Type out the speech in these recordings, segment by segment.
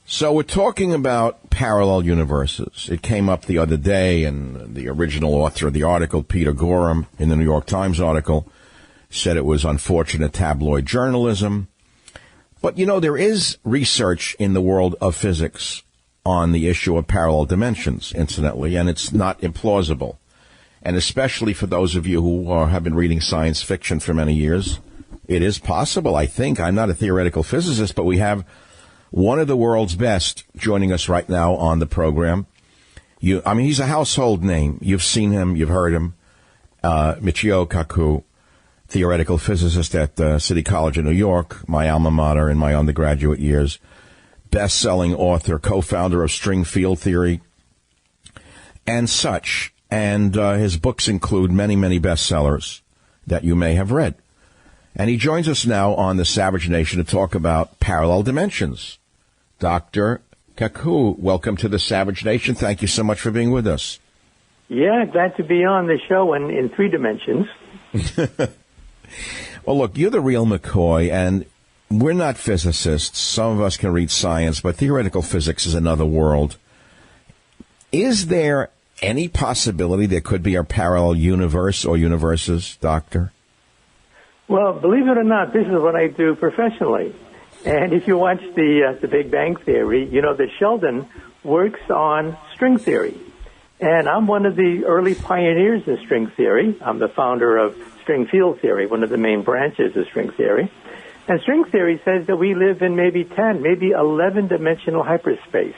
So we're talking about parallel universes. It came up the other day, and the original author of the article, Peter Gorham, in the New York Times article, said it was unfortunate tabloid journalism. But, you know, there is research in the world of physics on the issue of parallel dimensions, incidentally, and it's not implausible. And especially for those of you who have been reading science fiction for many years, it is possible, I think. I'm not a theoretical physicist, but we have one of the world's best joining us right now on the program. He's a household name. You've seen him. You've heard him. Michio Kaku, theoretical physicist at City College of New York, my alma mater in my undergraduate years. Best-selling author, co-founder of string field theory, and such. And his books include many, many bestsellers that you may have read. And he joins us now on the Savage Nation to talk about parallel dimensions. Dr. Kaku, welcome to the Savage Nation. Thank you so much for being with us. Yeah, glad to be on the show in 3 dimensions. Well, look, you're the real McCoy, and we're not physicists. Some of us can read science, but theoretical physics is another world. Is there any possibility there could be a parallel universe or universes, Doctor? Well, believe it or not, this is what I do professionally. And if you watch the Big Bang Theory, you know that Sheldon works on string theory. And I'm one of the early pioneers in string theory. I'm the founder of string field theory, one of the main branches of string theory. And string theory says that we live in maybe 10, maybe 11-dimensional hyperspace.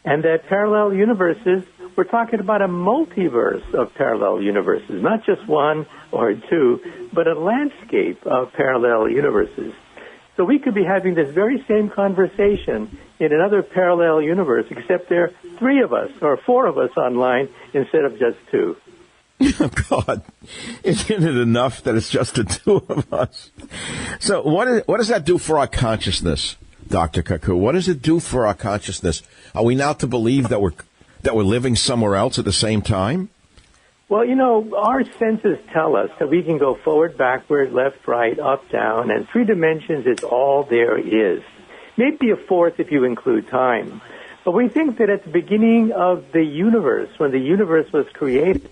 And that parallel universes, we're talking about a multiverse of parallel universes, not just one or two, but a landscape of parallel universes. So we could be having this very same conversation in another parallel universe, except there are 3 of us or 4 of us online instead of just 2. Oh, God, isn't it enough that it's just the 2 of us? So what does that do for our consciousness, Dr. Kaku? What does it do for our consciousness? Are we now to believe that we're living somewhere else at the same time? Well, you know, our senses tell us that we can go forward, backward, left, right, up, down, and 3 dimensions is all there is. Maybe a 4th if you include time. But we think that at the beginning of the universe, when the universe was created,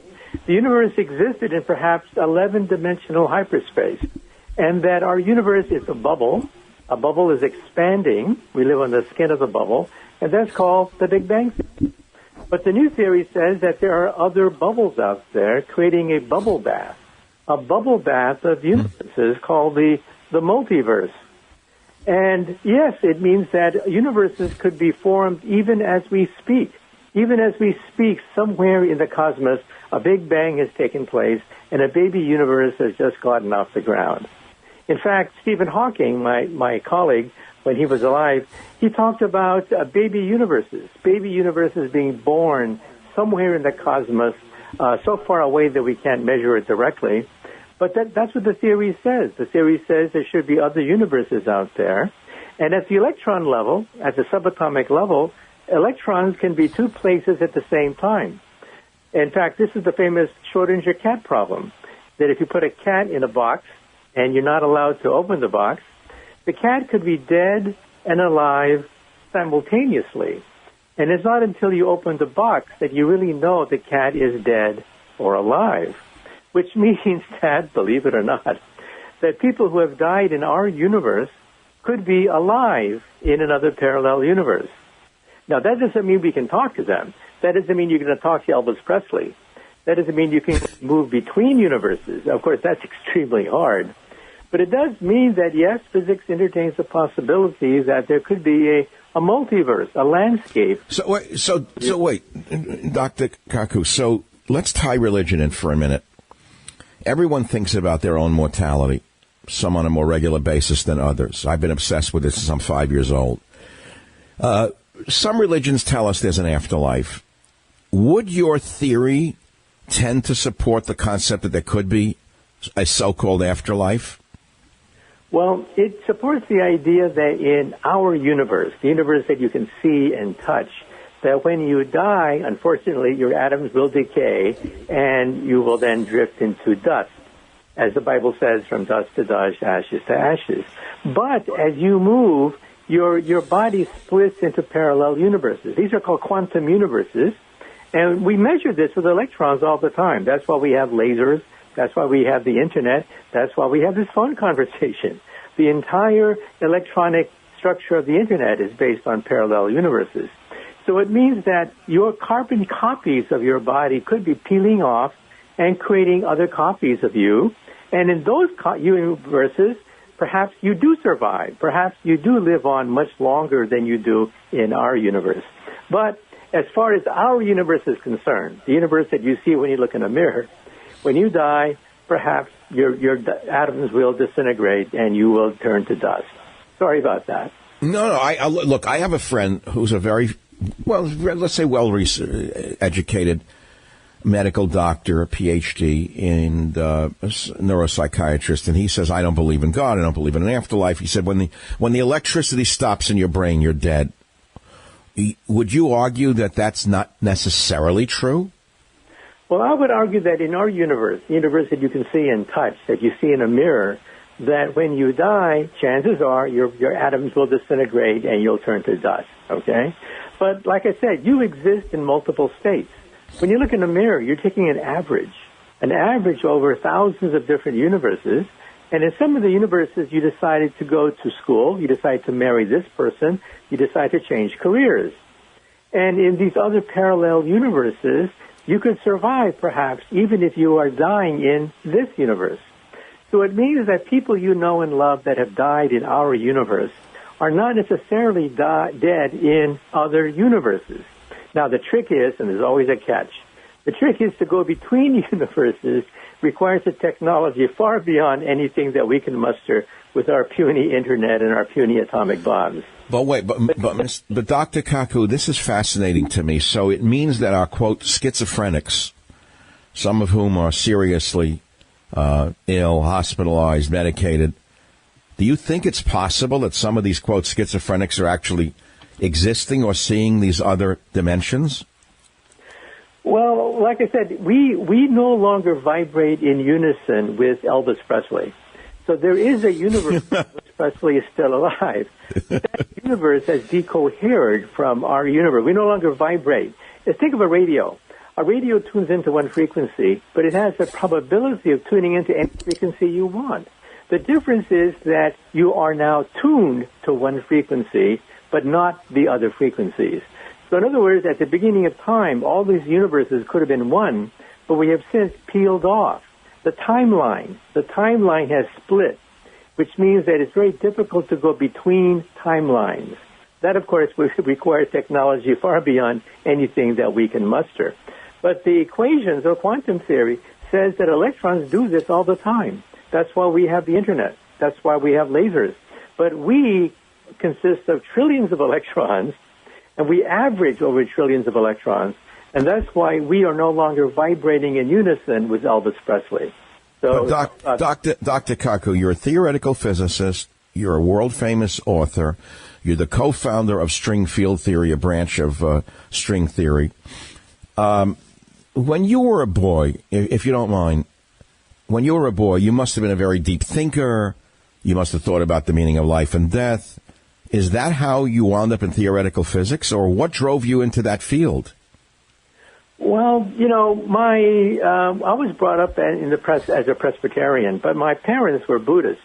the universe existed in perhaps 11-dimensional hyperspace, and that our universe is a bubble. A bubble is expanding. We live on the skin of the bubble, and that's called the Big Bang Theory. But the new theory says that there are other bubbles out there creating a bubble bath of universes called the multiverse. And yes, it means that universes could be formed even as we speak. Even as we speak, somewhere in the cosmos, a Big Bang has taken place, and a baby universe has just gotten off the ground. In fact, Stephen Hawking, my colleague, when he was alive, he talked about baby universes being born somewhere in the cosmos, so far away that we can't measure it directly. But that's what the theory says. The theory says there should be other universes out there. And at the electron level, at the subatomic level, electrons can be 2 places at the same time. In fact, this is the famous Schrodinger cat problem, that if you put a cat in a box and you're not allowed to open the box, the cat could be dead and alive simultaneously. And it's not until you open the box that you really know the cat is dead or alive, which means that, believe it or not, that people who have died in our universe could be alive in another parallel universe. Now, that doesn't mean we can talk to them. That doesn't mean you're going to talk to Elvis Presley. That doesn't mean you can move between universes. Of course, that's extremely hard. But it does mean that, yes, physics entertains the possibility that there could be a multiverse, a landscape. So wait, Dr. Kaku, so let's tie religion in for a minute. Everyone thinks about their own mortality, some on a more regular basis than others. I've been obsessed with this since I'm 5 years old. Some religions tell us there's an afterlife. Would your theory tend to support the concept that there could be a so-called afterlife? Well, it supports the idea that in our universe, the universe that you can see and touch, that when you die, unfortunately, your atoms will decay and you will then drift into dust. As the Bible says, from dust to dust, ashes to ashes. But as you move your body splits into parallel universes. These are called quantum universes, and we measure this with electrons all the time. That's why we have lasers. That's why we have the internet. That's why we have this phone conversation. The entire electronic structure of the internet is based on parallel universes. So it means that your carbon copies of your body could be peeling off and creating other copies of you. And in those universes, perhaps you do survive. Perhaps you do live on much longer than you do in our universe. But as far as our universe is concerned, the universe that you see when you look in a mirror, when you die, perhaps your atoms will disintegrate and you will turn to dust. Sorry about that. No. Look, I have a friend who's a very, well, let's say well-educated medical doctor, a PhD, and a neuropsychiatrist, and he says, I don't believe in God, I don't believe in an afterlife. He said, when the electricity stops in your brain, you're dead. Would you argue that that's not necessarily true? Well, I would argue that in our universe, the universe that you can see and touch, that you see in a mirror, that when you die, chances are your atoms will disintegrate and you'll turn to dust, okay? But like I said, you exist in multiple states. When you look in the mirror, you're taking an average over thousands of different universes. And in some of the universes, you decided to go to school, you decided to marry this person, you decide to change careers. And in these other parallel universes, you could survive, perhaps, even if you are dying in this universe. So it means that people you know and love that have died in our universe are not necessarily dead in other universes. Now, the trick is, and there's always a catch, the trick is to go between universes requires a technology far beyond anything that we can muster with our puny internet and our puny atomic bombs. But wait, but Dr. Kaku, this is fascinating to me. So it means that our, quote, schizophrenics, some of whom are seriously ill, hospitalized, medicated, do you think it's possible that some of these, quote, schizophrenics are actually existing or seeing these other dimensions? Well, like I said, we no longer vibrate in unison with Elvis Presley. So there is a universe where Elvis Presley is still alive. That universe has decohered from our universe. We no longer vibrate. Just think of a radio. A radio tunes into one frequency, but it has a probability of tuning into any frequency you want. The difference is that you are now tuned to one frequency, but not the other frequencies. So in other words, at the beginning of time, all these universes could have been one, but we have since peeled off. The timeline has split, which means that it's very difficult to go between timelines. That, of course, would require technology far beyond anything that we can muster. But the equations or quantum theory says that electrons do this all the time. That's why we have the internet. That's why we have lasers. But we consist of trillions of electrons, and we average over trillions of electrons, and that's why we are no longer vibrating in unison with Elvis Presley. So, Dr. Kaku, you're a theoretical physicist, you're a world-famous author, you're the co-founder of string field theory, a branch of string theory. When you were a boy, if you don't mind, when you were a boy, you must have been a very deep thinker, you must have thought about the meaning of life and death. Is that how you wound up in theoretical physics, or what drove you into that field? Well, you know, I was brought up in as a Presbyterian, but my parents were Buddhists.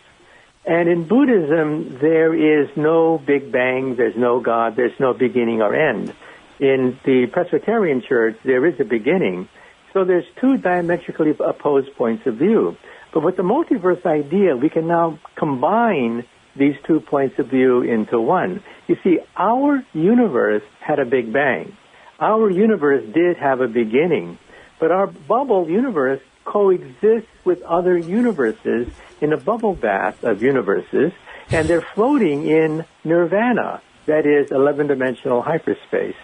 And in Buddhism, there is no Big Bang, there's no God, there's no beginning or end. In the Presbyterian Church, there is a beginning. So there's two diametrically opposed points of view. But with the multiverse idea, we can now combine these 2 points of view into one. You see, our universe had a Big Bang. Our universe did have a beginning, but our bubble universe coexists with other universes in a bubble bath of universes, and they're floating in nirvana, that is 11-dimensional hyperspace.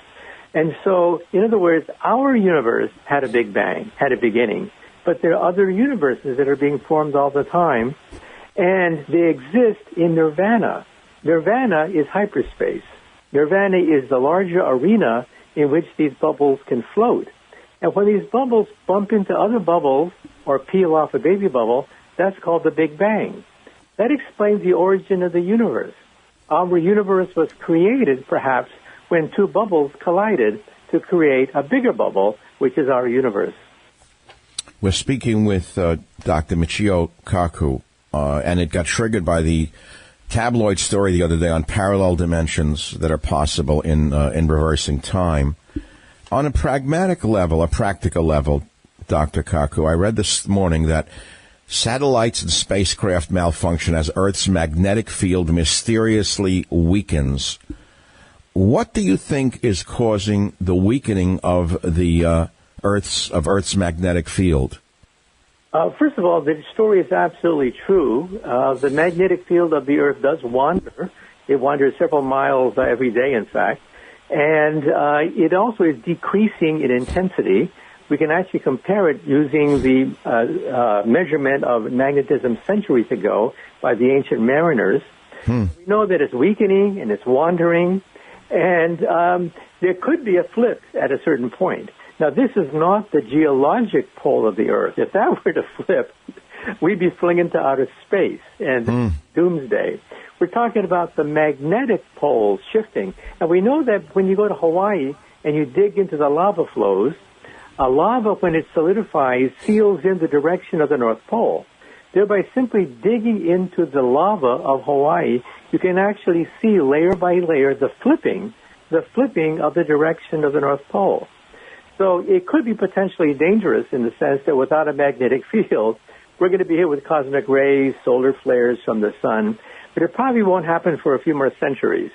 And so, in other words, our universe had a Big Bang, had a beginning, but there are other universes that are being formed all the time, and they exist in nirvana. Nirvana is hyperspace. Nirvana is the larger arena in which these bubbles can float. And when these bubbles bump into other bubbles or peel off a baby bubble, that's called the Big Bang. That explains the origin of the universe. our universe was created perhaps when two bubbles collided to create a bigger bubble, which is our universe. We're speaking with Dr. Michio Kaku, and it got triggered by the tabloid story the other day on parallel dimensions that are possible in reversing time. On a pragmatic level, a practical level, Dr. Kaku, I read this morning that satellites and spacecraft malfunction as Earth's magnetic field mysteriously weakens. What do you think is causing the weakening of the Earth's magnetic field? First of all, the story is absolutely true. The magnetic field of the Earth does wander. It wanders several miles every day, in fact. And it also is decreasing in intensity. We can actually compare it using the measurement of magnetism centuries ago by the ancient mariners. We know that it's weakening and it's wandering, and there could be a flip at a certain point. Now, this is not the geologic pole of the Earth. If that were to flip, we'd be flying into outer space and doomsday. We're talking about the magnetic poles shifting. And we know that when you go to Hawaii and you dig into the lava flows, lava, when it solidifies, seals in the direction of the North Pole. Thereby, simply digging into the lava of Hawaii, you can actually see layer by layer the flipping of the direction of the North Pole. So it could be potentially dangerous in the sense that without a magnetic field, we're going to be hit with cosmic rays, solar flares from the sun, but it probably won't happen for a few more centuries.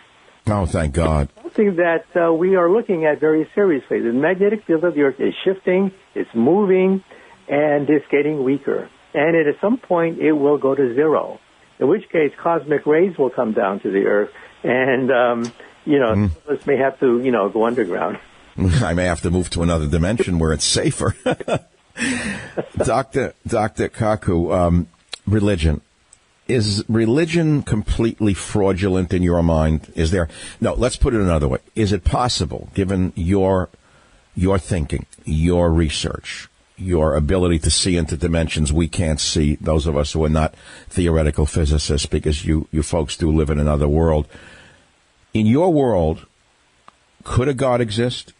Oh, thank God. Something that we are looking at very seriously. The magnetic field of the Earth is shifting, it's moving, and it's getting weaker. And at some point, it will go to zero, in which case cosmic rays will come down to the Earth, and, some of us may have to, go underground. I may have to move to another dimension where it's safer. Dr. Kaku, religion. Is religion completely fraudulent in your mind? Let's put it another way. Is it possible, given your thinking, your research, your ability to see into dimensions we can't see, those of us who are not theoretical physicists, because you folks do live in another world. In your world, could a God exist?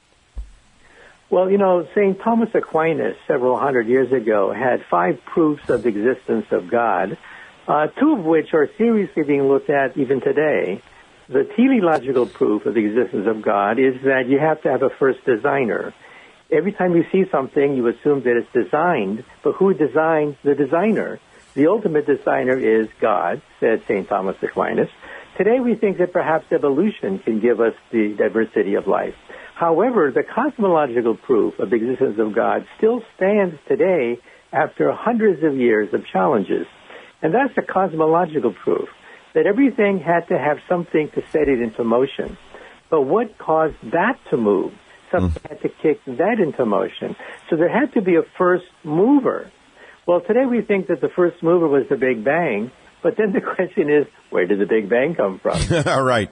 Well, St. Thomas Aquinas, several hundred years ago, had 5 proofs of the existence of God, 2 of which are seriously being looked at even today. The teleological proof of the existence of God is that you have to have a first designer. Every time you see something, you assume that it's designed, but who designed the designer? The ultimate designer is God, said St. Thomas Aquinas. Today we think that perhaps evolution can give us the diversity of life. However, the cosmological proof of the existence of God still stands today after hundreds of years of challenges. And that's the cosmological proof, that everything had to have something to set it into motion. But what caused that to move? Something had to kick that into motion. So there had to be a first mover. Well, today we think that the first mover was the Big Bang, but then the question is, where did the Big Bang come from? All right.